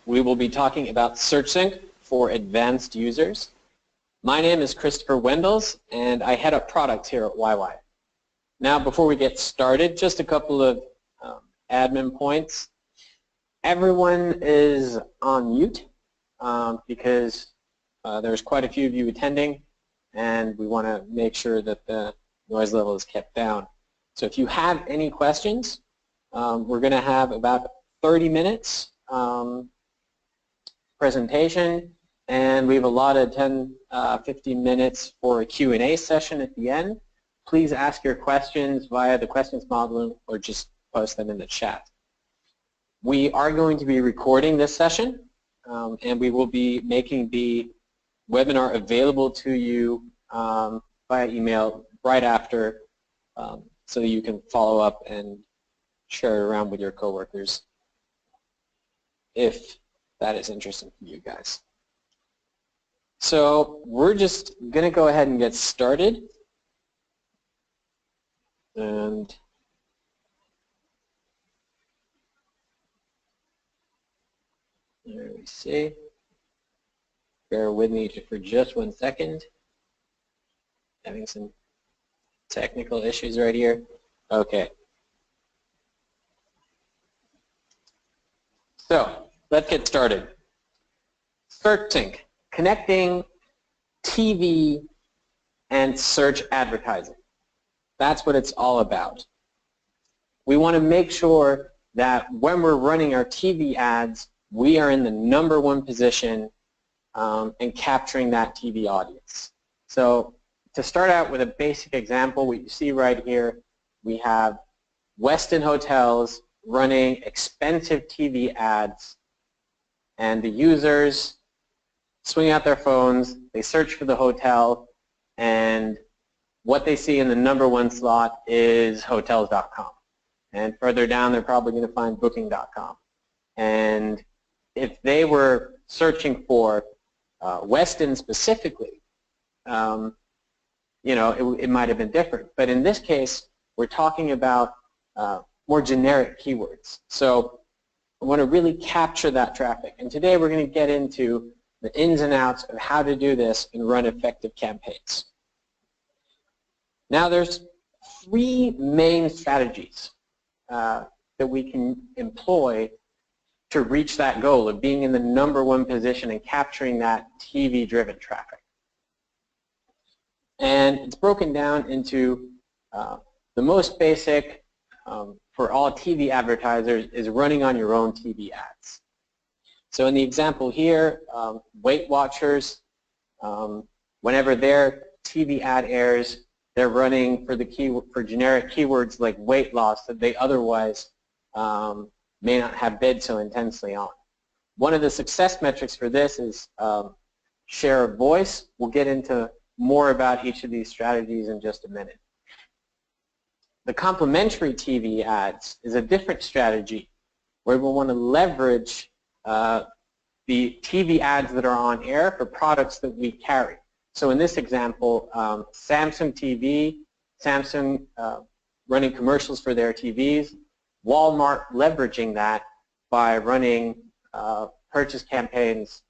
we will be talking about SearchSync for advanced users. My name is Christopher Wendels, and I head up product here at wywy. Now, before we get started, just a couple of admin points. Everyone is on mute because there's quite a few of you attending, and we want to make sure that the noise level is kept down. So if you have any questions, we're going to have about 30 minutes presentation, and we've allotted 15 minutes for a Q&A session at the end. Please ask your questions via the questions module or just post them in the chat. We are going to be recording this session, and we will be making the webinar available to you via email right after, so that you can follow up and share it around with your coworkers if that is interesting for you guys. So we're just going to go ahead and get started. And there we see. Bear with me for just 1 second. Having some technical issues right here. Okay. So let's get started. SearchSync, connecting TV and search advertising. That's what it's all about. We want to make sure that when we're running our TV ads, we are in the #1 position and capturing that TV audience. So to start out with a basic example, what you see right here, we have Westin Hotels running expensive TV ads, and the users swing out their phones, they search for the hotel, and what they see in the #1 slot is hotels.com. And further down, they're probably going to find booking.com. And if they were searching for Westin specifically, you know, it might have been different. But in this case, we're talking about more generic keywords. So I want to really capture that traffic. And today we're going to get into the ins and outs of how to do this and run effective campaigns. Now there's 3 main strategies that we can employ to reach that goal of being in the #1 position and capturing that TV-driven traffic. And it's broken down into the most basic for all TV advertisers is running on your own TV ads. So in the example here, Weight Watchers, whenever their TV ad airs, they're running for generic keywords like weight loss that they otherwise may not have bid so intensely on. One of the success metrics for this is share of voice. We'll get into more about each of these strategies in just a minute. The complementary TV ads is a different strategy where we'll want to leverage the TV ads that are on air for products that we carry. So in this example, Samsung TV, Samsung running commercials for their TVs, Walmart leveraging that by running purchase campaigns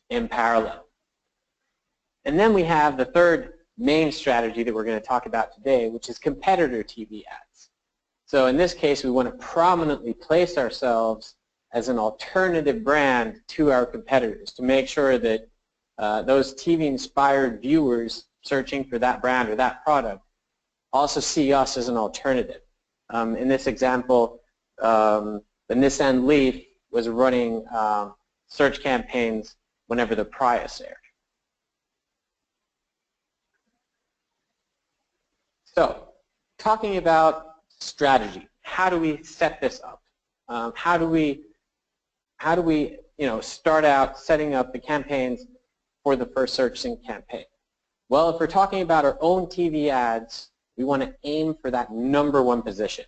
in parallel. And then we have the third main strategy that we're going to talk about today, which is competitor TV ads. So in this case, we want to prominently place ourselves as an alternative brand to our competitors to make sure that those TV-inspired viewers searching for that brand or that product also see us as an alternative. In this example, the Nissan Leaf was running search campaigns whenever the Prius aired. So, talking about strategy, how do we set this up? How do we start out setting up the campaigns for the first SearchSync campaign? Well, if we're talking about our own TV ads, we want to aim for that #1 position.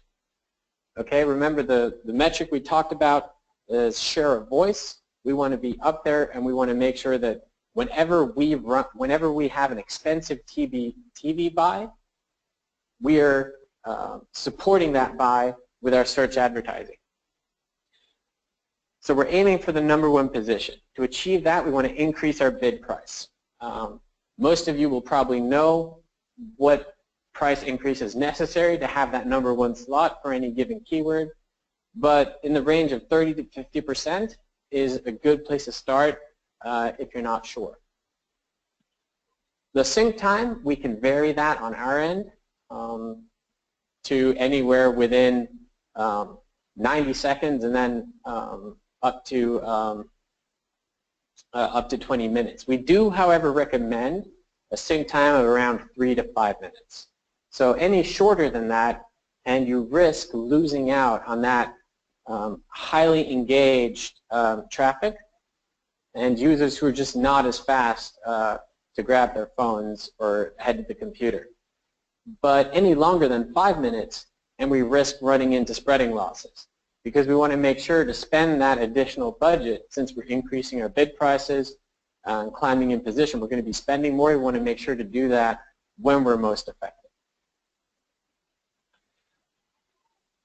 Okay, remember the metric we talked about is share of voice. We want to be up there, and we want to make sure that whenever we have an expensive TV buy, we are supporting that buy with our search advertising. So we're aiming for the #1 position. To achieve that, we want to increase our bid price. Most of you will probably know what price increase is necessary to have that #1 slot for any given keyword, but in the range of 30 to 50% is a good place to start if you're not sure. The sync time, we can vary that on our end to anywhere within 90 seconds and then up to 20 minutes. We do, however, recommend a sync time of around 3 to 5 minutes. So any shorter than that, and you risk losing out on that highly engaged traffic and users who are just not as fast to grab their phones or head to the computer. But any longer than 5 minutes, and we risk running into spreading losses, because we want to make sure to spend that additional budget. Since we're increasing our bid prices and climbing in position, we're going to be spending more. We want to make sure to do that when we're most effective.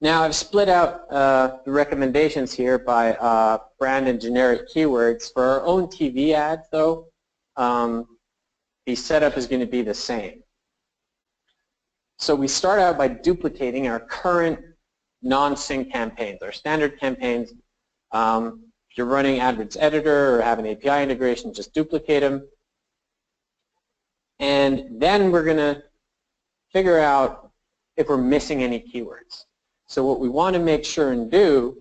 Now I've split out the recommendations here by brand and generic keywords. For our own TV ads, though, the setup is going to be the same. So we start out by duplicating our current non-sync campaigns, our standard campaigns. If you're running AdWords Editor or have an API integration, just duplicate them. And then we're going to figure out if we're missing any keywords. So what we want to make sure and do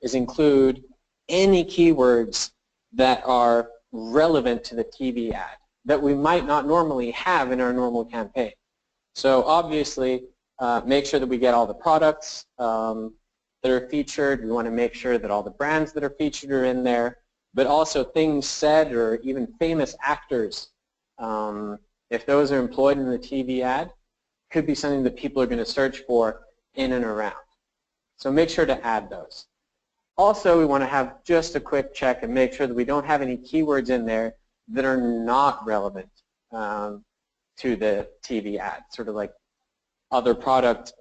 is include any keywords that are relevant to the TV ad that we might not normally have in our normal campaign. So obviously, make sure that we get all the products that are featured. We want to make sure that all the brands that are featured are in there, but also things said or even famous actors. If those are employed in the TV ad, could be something that people are going to search for in and around. So make sure to add those. Also, we want to have just a quick check and make sure that we don't have any keywords in there that are not relevant to the TV ad, sort of like other product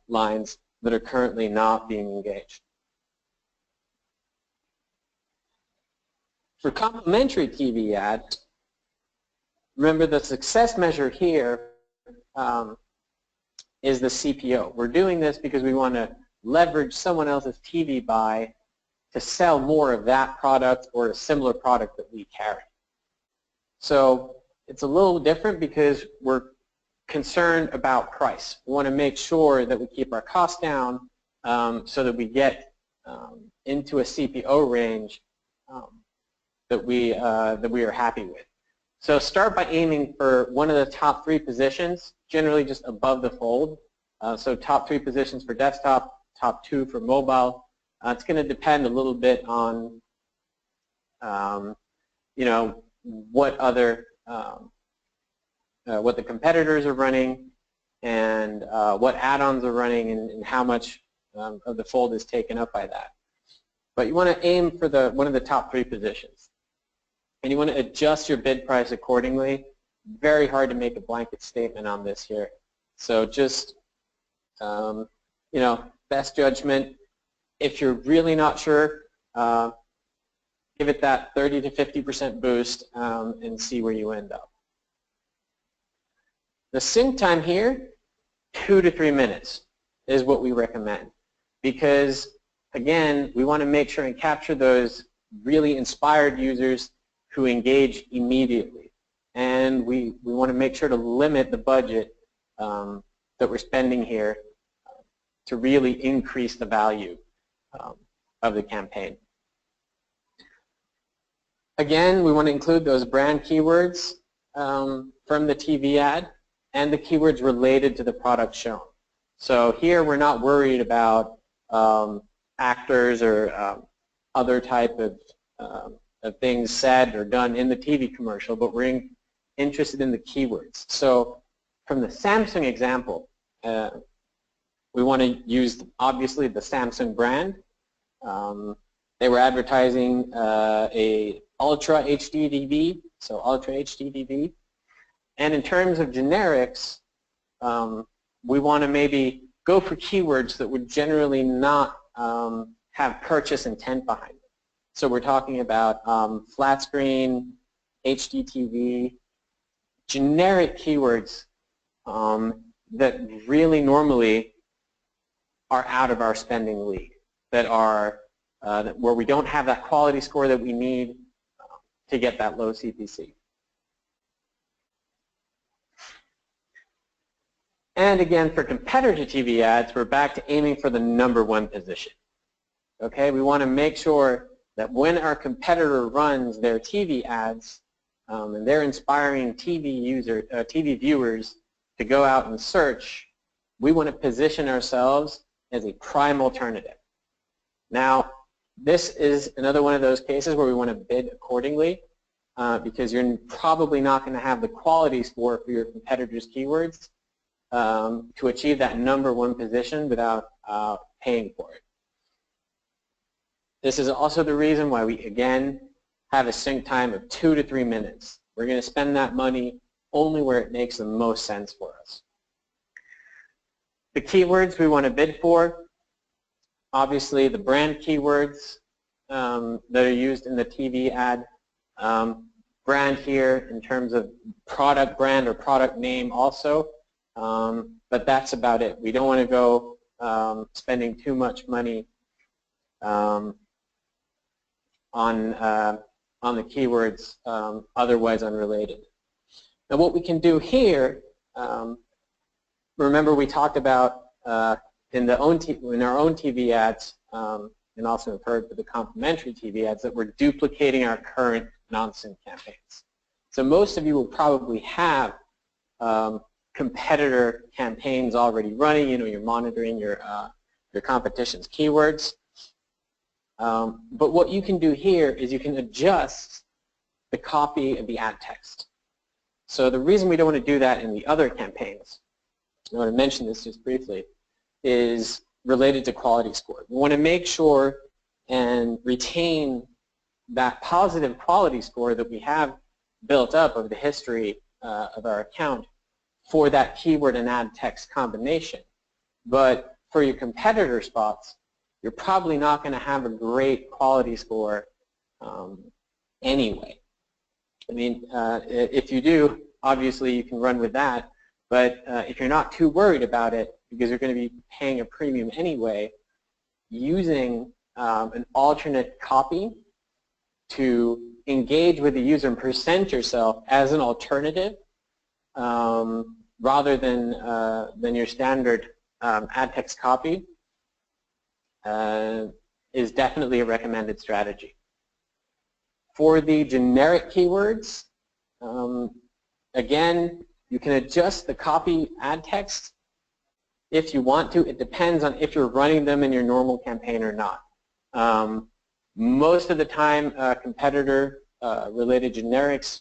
lines that are currently not being engaged. For complementary TV ads, remember the success measure here is the CPO. We're doing this because we want to leverage someone else's TV buy to sell more of that product or a similar product that we carry. So it's a little different because we're concerned about price. We want to make sure that we keep our costs down so that we get into a CPO range that we are happy with. So start by aiming for one of the top 3 positions, generally just above the fold. So top 3 positions for desktop, top 2 for mobile. It's going to depend a little bit on you know, what other what the competitors are running and what add-ons are running and how much of the fold is taken up by that. But you want to aim for one of the top 3 positions. And you want to adjust your bid price accordingly. Very hard to make a blanket statement on this here. So just, you know, best judgment. If you're really not sure, give it that 30 to 50% boost and see where you end up. The sync time here, 2 to 3 minutes is what we recommend, because again, we want to make sure and capture those really inspired users who engage immediately, and we want to make sure to limit the budget that we're spending here to really increase the value of the campaign. Again, we want to include those brand keywords from the TV ad and the keywords related to the product shown. So here we're not worried about actors or other type of things said or done in the TV commercial, but we're interested in the keywords. So from the Samsung example, we want to use obviously the Samsung brand. They were advertising a Ultra HD TV, so Ultra HD TV. And in terms of generics, we want to maybe go for keywords that would generally not have purchase intent behind them. So we're talking about flat screen, HDTV, generic keywords that really normally are out of our spending league, that are where we don't have that quality score that we need to get that low CPC. And again, for competitor TV ads, we're back to aiming for the #1 position. Okay, we want to make sure that when our competitor runs their TV ads and they're inspiring TV viewers to go out and search, we want to position ourselves as a prime alternative. Now, this is another one of those cases where we want to bid accordingly because you're probably not going to have the quality score for your competitors' keywords to achieve that #1 position without paying for it. This is also the reason why we, again, have a sync time of 2 to 3 minutes. We're going to spend that money only where it makes the most sense for us. The keywords we want to bid for, obviously the brand keywords that are used in the TV ad. Brand here in terms of product brand or product name also, but that's about it. We don't want to go spending too much money on the keywords otherwise unrelated. Now what we can do here, remember we talked about in our own TV ads, and also have heard for the complementary TV ads, that we're duplicating our current non-sync campaigns. So most of you will probably have competitor campaigns already running. You know, you're monitoring your competition's keywords. But what you can do here is you can adjust the copy of the ad text. So the reason we don't want to do that in the other campaigns, I want to mention this just briefly, is related to quality score. We want to make sure and retain that positive quality score that we have built up over the history of our account for that keyword and ad text combination. But for your competitor spots, you're probably not going to have a great quality score anyway. I mean, if you do, obviously you can run with that, but if you're not too worried about it, because you're going to be paying a premium anyway, using an alternate copy to engage with the user and present yourself as an alternative rather than your standard ad text copy is definitely a recommended strategy. For the generic keywords, again, you can adjust the copy ad text if you want to. It depends on if you're running them in your normal campaign or not. Most of the time, competitor-related generics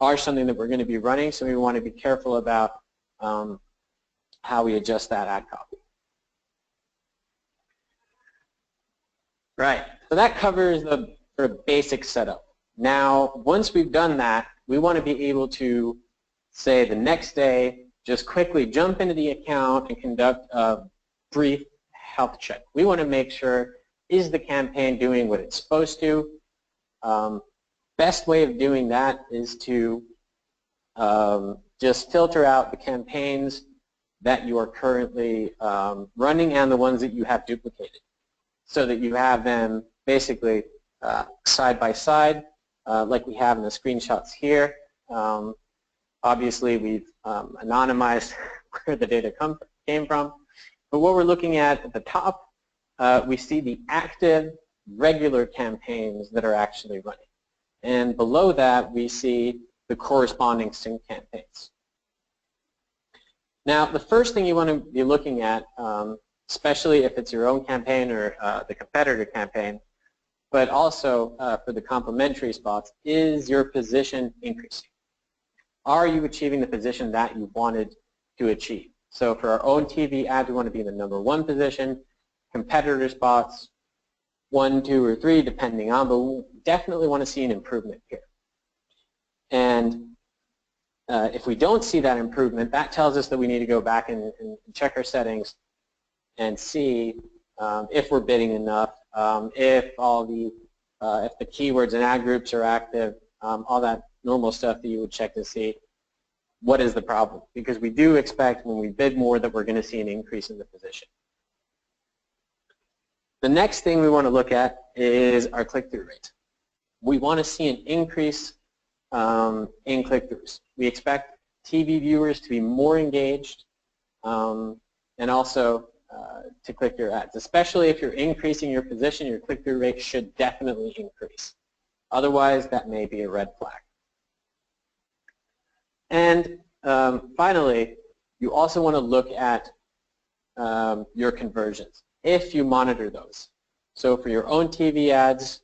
are something that we're going to be running, so we want to be careful about how we adjust that ad copy. Right, so that covers the sort of basic setup. Now, once we've done that, we want to be able to, say, the next day, just quickly jump into the account and conduct a brief health check. We want to make sure, is the campaign doing what it's supposed to? Best way of doing that is to just filter out the campaigns that you are currently running and the ones that you have duplicated, so that you have them basically side by side, like we have in the screenshots here. Obviously, we've anonymized where the data came from, but what we're looking at the top, we see the active regular campaigns that are actually running. And below that, we see the corresponding sync campaigns. Now, the first thing you want to be looking at, especially if it's your own campaign or the competitor campaign, but also for the complementary spots, is your position increasing? Are you achieving the position that you wanted to achieve? So for our own TV ads, we want to be in the #1 position. Competitor spots, 1, 2, or 3, depending on, but we definitely want to see an improvement here. And if we don't see that improvement, that tells us that we need to go back and check our settings and see if we're bidding enough, if all the if the keywords and ad groups are active, all that normal stuff that you would check to see what is the problem. Because we do expect when we bid more that we're going to see an increase in the position. The next thing we want to look at is our click-through rate. We want to see an increase in click-throughs. We expect TV viewers to be more engaged and also to click your ads. Especially if you're increasing your position, your click-through rate should definitely increase. Otherwise, that may be a red flag. And finally, you also want to look at your conversions, if you monitor those. So for your own TV ads,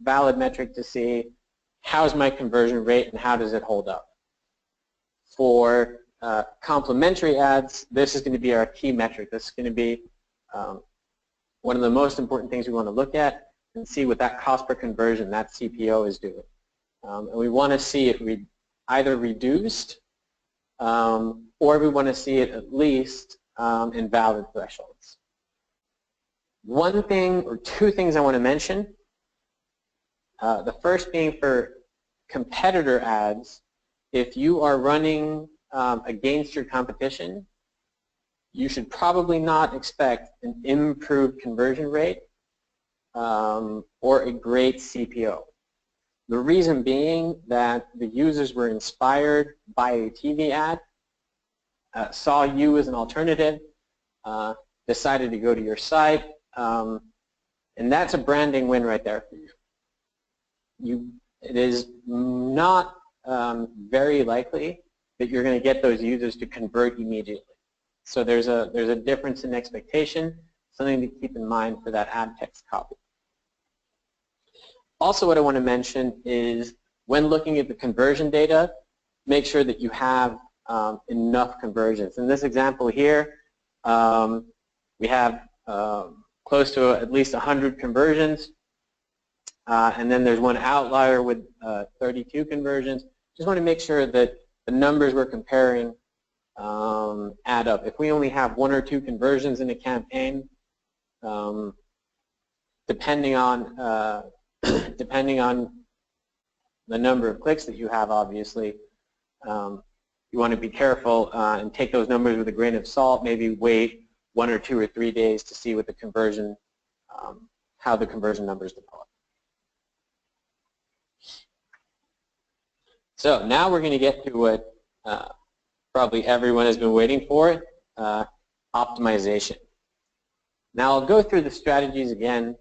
valid metric to see how's my conversion rate and how does it hold up. For complementary ads, this is going to be our key metric. This is going to be one of the most important things we want to look at and see what that cost per conversion, that CPO, is doing. And we want to see it either reduced or we want to see it at least in valid thresholds. One thing or two things I want to mention. The first being for competitor ads, if you are running against your competition, you should probably not expect an improved conversion rate or a great CPO. The reason being that the users were inspired by a TV ad, saw you as an alternative, decided to go to your site, and that's a branding win right there for you. It is not very likely that you're going to get those users to convert immediately. So there's a difference in expectation, something to keep in mind for that ad text copy. Also, what I want to mention is when looking at the conversion data, make sure that you have enough conversions. In this example here, we have close to at least 100 conversions, and then there's one outlier with 32 conversions. Just want to make sure that the numbers we're comparing add up. If we only have 1 or 2 conversions in a campaign, depending on the number of clicks that you have, obviously, you want to be careful and take those numbers with a grain of salt. Maybe wait 1 or 2 or 3 days to see what the conversion, how the conversion numbers develop. So now we're going to get to what probably everyone has been waiting for, optimization. Now I'll go through the strategies again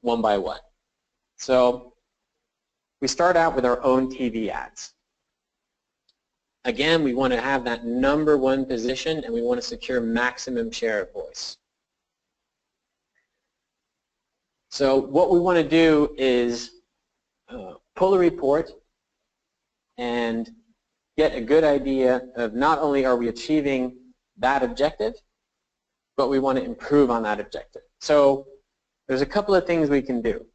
one by one. So we start out with our own TV ads. Again, we want to have that #1 position and we want to secure maximum share of voice. So what we want to do is pull a report and get a good idea of not only are we achieving that objective, but we want to improve on that objective. So there's a couple of things we can do.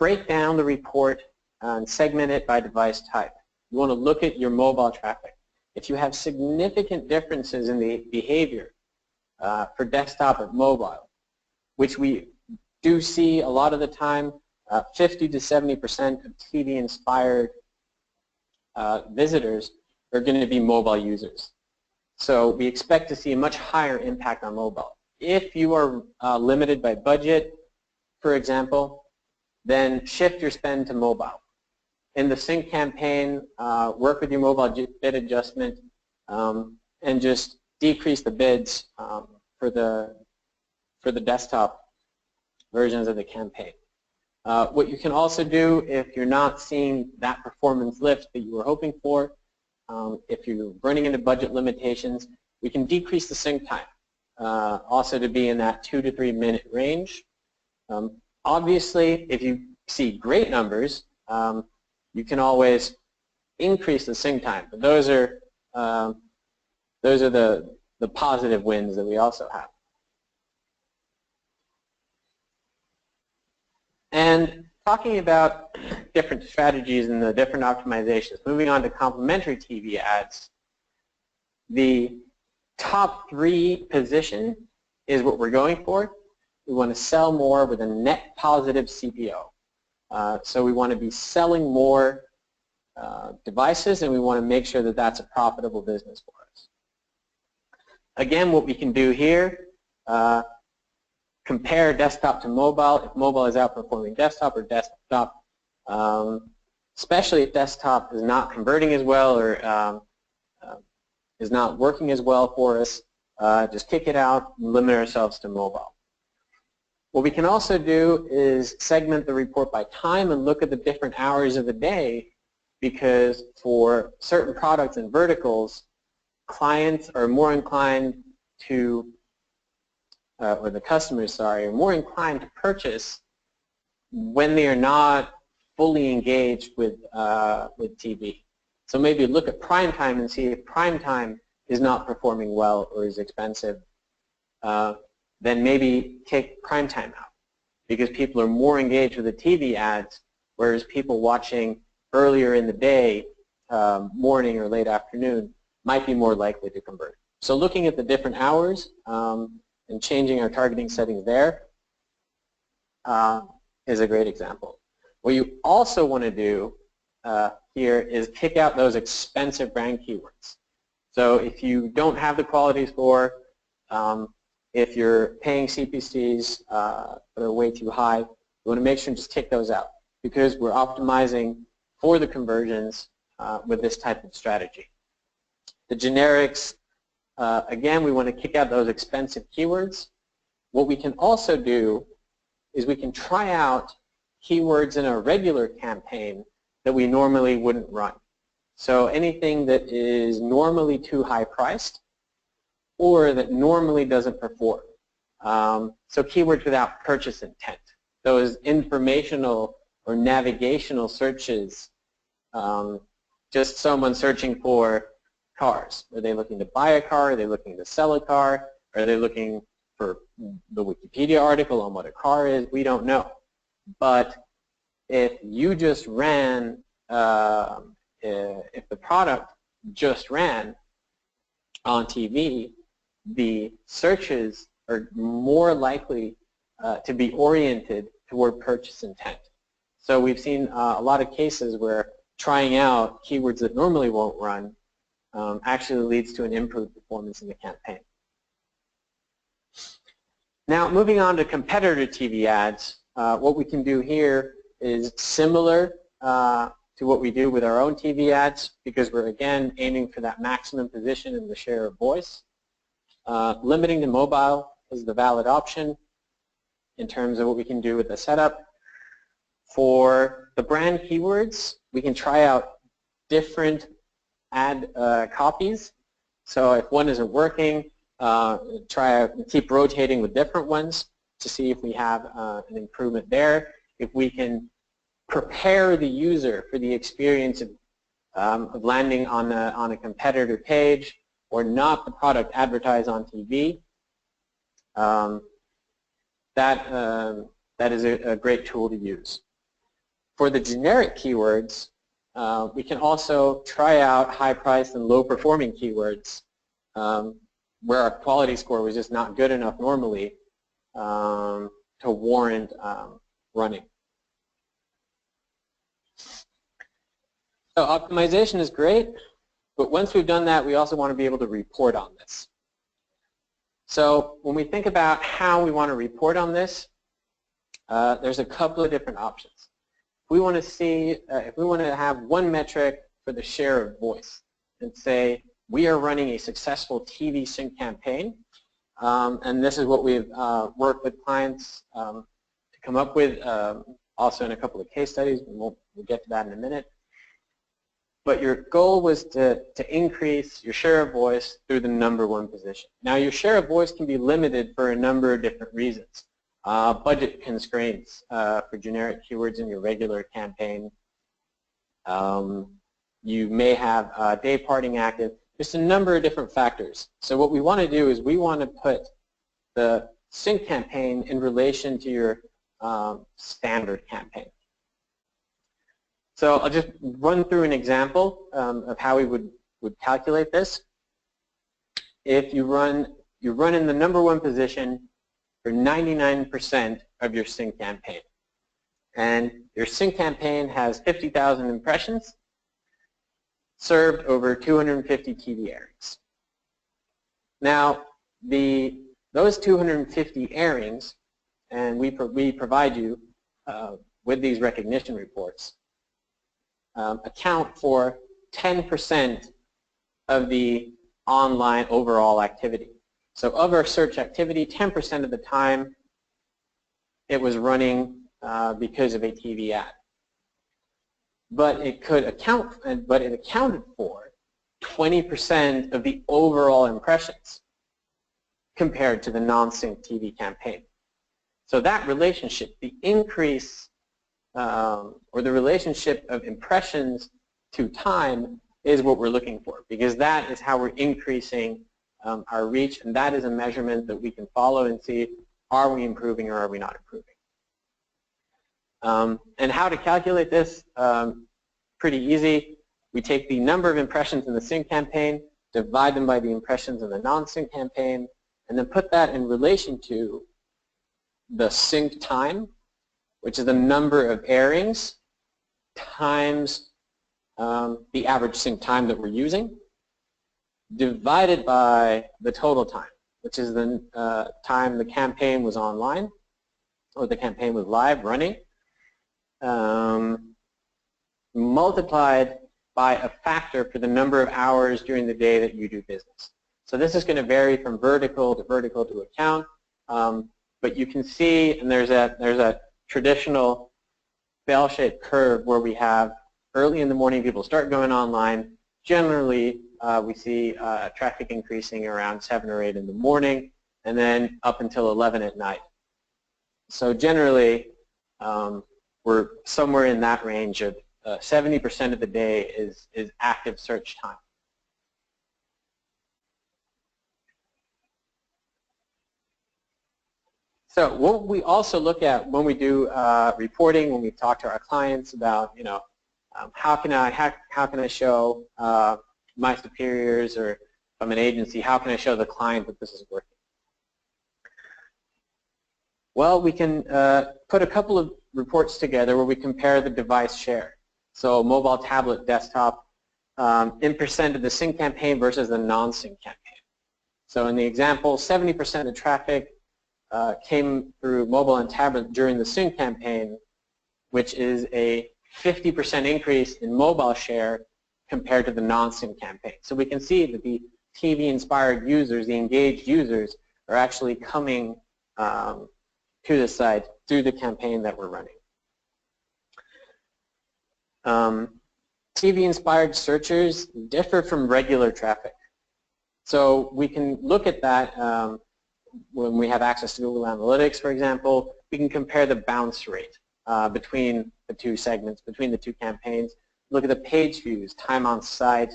Break down the report and segment it by device type. You want to look at your mobile traffic. If you have significant differences in the behavior for desktop or mobile, which we do see a lot of the time, 50 to 70% of TV-inspired visitors are going to be mobile users. So we expect to see a much higher impact on mobile. If you are limited by budget, for example, then shift your spend to mobile. In the sync campaign, work with your mobile bid adjustment and just decrease the bids for the desktop versions of the campaign. What you can also do if you're not seeing that performance lift that you were hoping for, if you're running into budget limitations, we can decrease the sync time, also to be in that 2 to 3 minute range. Obviously, if you see great numbers, you can always increase the sync time. But those are the positive wins that we also have. And talking about different strategies and the different optimizations, moving on to complementary TV ads, the top 3 position is what we're going for. We want to sell more with a net positive CPO. So we want to be selling more devices, and we want to make sure that that's a profitable business for us. Again, what we can do here, compare desktop to mobile. If mobile is outperforming desktop, or desktop, especially if desktop is not converting as well, or is not working as well for us, just kick it out and limit ourselves to mobile. What we can also do is segment the report by time and look at the different hours of the day, because for certain products and verticals, clients are more inclined to, or the customers, sorry, are more inclined to purchase when they are not fully engaged with TV. So maybe look at prime time and see if prime time is not performing well or is expensive. Then maybe take prime time out, because people are more engaged with the TV ads, whereas people watching earlier in the day, morning or late afternoon, might be more likely to convert. So looking at the different hours and changing our targeting settings there is a great example. What you also want to do here is kick out those expensive brand keywords. So if you don't have the quality score, if you're paying CPCs that are way too high, you want to make sure and just kick those out, because we're optimizing for the conversions with this type of strategy. The generics, again, we want to kick out those expensive keywords. What we can also do is we can try out keywords in a regular campaign that we normally wouldn't run. So anything that is normally too high priced or that normally doesn't perform. So keywords without purchase intent. Those informational or navigational searches, just someone searching for cars. Are they looking to buy a car? Are they looking to sell a car? Are they looking for the Wikipedia article on what a car is? We don't know. But if you just ran, if the product just ran on TV, the searches are more likely to be oriented toward purchase intent. So we've seen a lot of cases where trying out keywords that normally won't run actually leads to an improved performance in the campaign. Now, moving on to competitor TV ads, what we can do here is similar to what we do with our own TV ads, because we're, again, aiming for that maximum position in the share of voice. Limiting to mobile is the valid option in terms of what we can do with the setup. For the brand keywords, we can try out different ad copies. So if one isn't working, keep rotating with different ones to see if we have an improvement there. If we can prepare the user for the experience of landing on a competitor page or not the product advertised on TV, that is a great tool to use. For the generic keywords, we can also try out high-priced and low-performing keywords where our quality score was just not good enough normally to warrant running. So optimization is great, but once we've done that, we also want to be able to report on this. So when we think about how we want to report on this, there's a couple of different options. We want to see, if we want to have one metric for the share of voice and say we are running a successful TV sync campaign, and this is what we've worked with clients to come up with, also in a couple of case studies, and we'll get to that in a minute. But your goal was to increase your share of voice through the #1 position. Now your share of voice can be limited for a number of different reasons. Budget constraints for generic keywords in your regular campaign. You may have day parting active. Just a number of different factors. So what we want to do is we want to put the sync campaign in relation to your standard campaign. So I'll just run through an example of how we would calculate this. If you run in the #1 position for 99% of your sync campaign. and your sync campaign has 50,000 impressions served over 250 TV airings. Now, those 250 airings, and we provide you with these recognition reports, account for 10% of the online overall activity. So of our search activity, 10% of the time it was running because of a TV ad. But it accounted for 20% of the overall impressions compared to the non-sync TV campaign. So that relationship, the increase or the relationship of impressions to time is what we're looking for, because that is how we're increasing our reach, and that is a measurement that we can follow and see, are we improving or are we not improving? And how to calculate this? Pretty easy. We take the number of impressions in the sync campaign, divide them by the impressions in the non-sync campaign, and then put that in relation to the sync time, which is the number of airings times the average sync time that we're using, divided by the total time, which is the time the campaign was online or the campaign was live running, multiplied by a factor for the number of hours during the day that you do business. So this is going to vary from vertical to account, but you can see, and there's a traditional bell-shaped curve where we have early in the morning people start going online. Generally, we see traffic increasing around 7 or 8 in the morning, and then up until 11 at night. So generally, we're somewhere in that range of 70% of the day is active search time. So what we also look at when we do reporting, when we talk to our clients about, how can I show my superiors, or from an agency, how can I show the client that this is working? Well, we can put a couple of reports together where we compare the device share. So mobile, tablet, desktop, in percent of the sync campaign versus the non-sync campaign. So in the example, 70% of traffic came through mobile and tablet during the sync campaign, which is a 50% increase in mobile share compared to the non-sync campaign. So we can see that the TV-inspired users, the engaged users, are actually coming to the site through the campaign that we're running. TV-inspired searchers differ from regular traffic. So we can look at that when we have access to Google Analytics, for example. We can compare the bounce rate between the two segments, between the two campaigns. Look at the page views, time on site,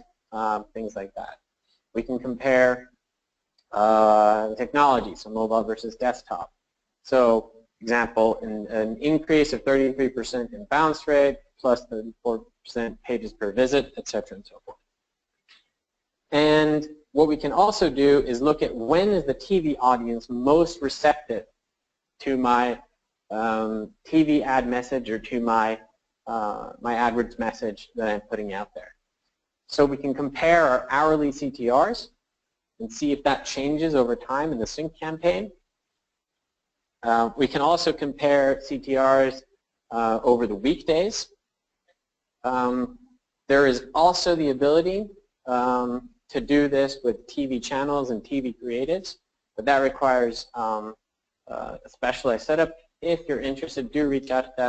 things like that. We can compare technology, so mobile versus desktop. So, example, an increase of 33% in bounce rate, plus 34% pages per visit, etc. and so forth. And what we can also do is look at when is the TV audience most receptive to my TV ad message or to my AdWords message that I'm putting out there. So we can compare our hourly CTRs and see if that changes over time in the sync campaign. We can also compare CTRs over the weekdays. There is also the ability to do this with TV channels and TV creatives, but that requires a specialized setup. If you're interested, do reach out to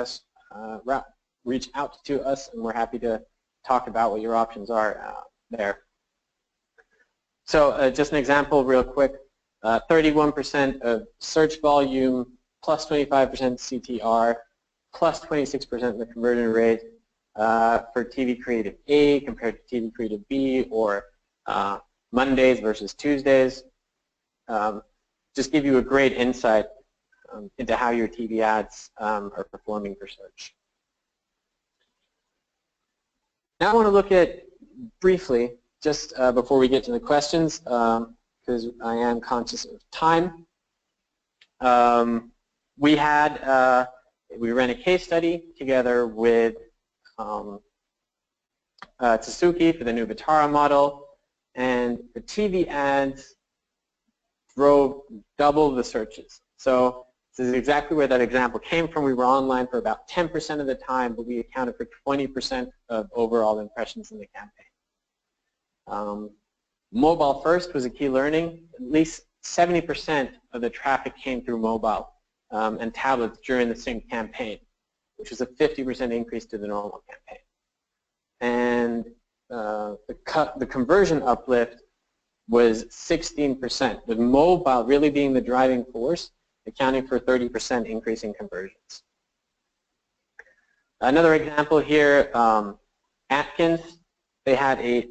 us. And we're happy to talk about what your options are there. So just an example real quick, 31% of search volume, plus 25% CTR, plus 26% in the conversion rate for TV Creative A compared to TV Creative B, or Mondays versus Tuesdays. Just give you a great insight into how your TV ads are performing for search. Now I want to look at, briefly, just before we get to the questions, because I am conscious of time. We had we ran a case study together with Tsuki for the new Vitara model, and the TV ads drove double the searches. So this is exactly where that example came from. We were online for about 10% of the time, but we accounted for 20% of overall impressions in the campaign. Mobile first was a key learning. At least 70% of the traffic came through mobile and tablets during the sync campaign, which was a 50% increase to the normal campaign. And the conversion uplift was 16%, with mobile really being the driving force, accounting for 30% increase in conversions. Another example here, Atkins, they had a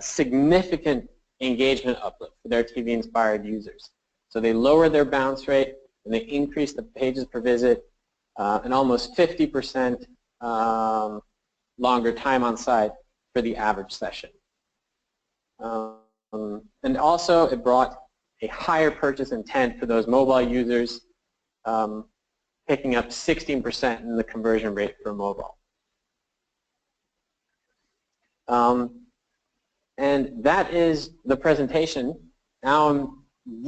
significant engagement uplift for their TV-inspired users. So they lowered their bounce rate, and they increased the pages per visit, and almost 50% longer time on site for the average session. And also it brought a higher purchase intent for those mobile users, picking up 16% in the conversion rate for mobile. And that is the presentation. Now I'm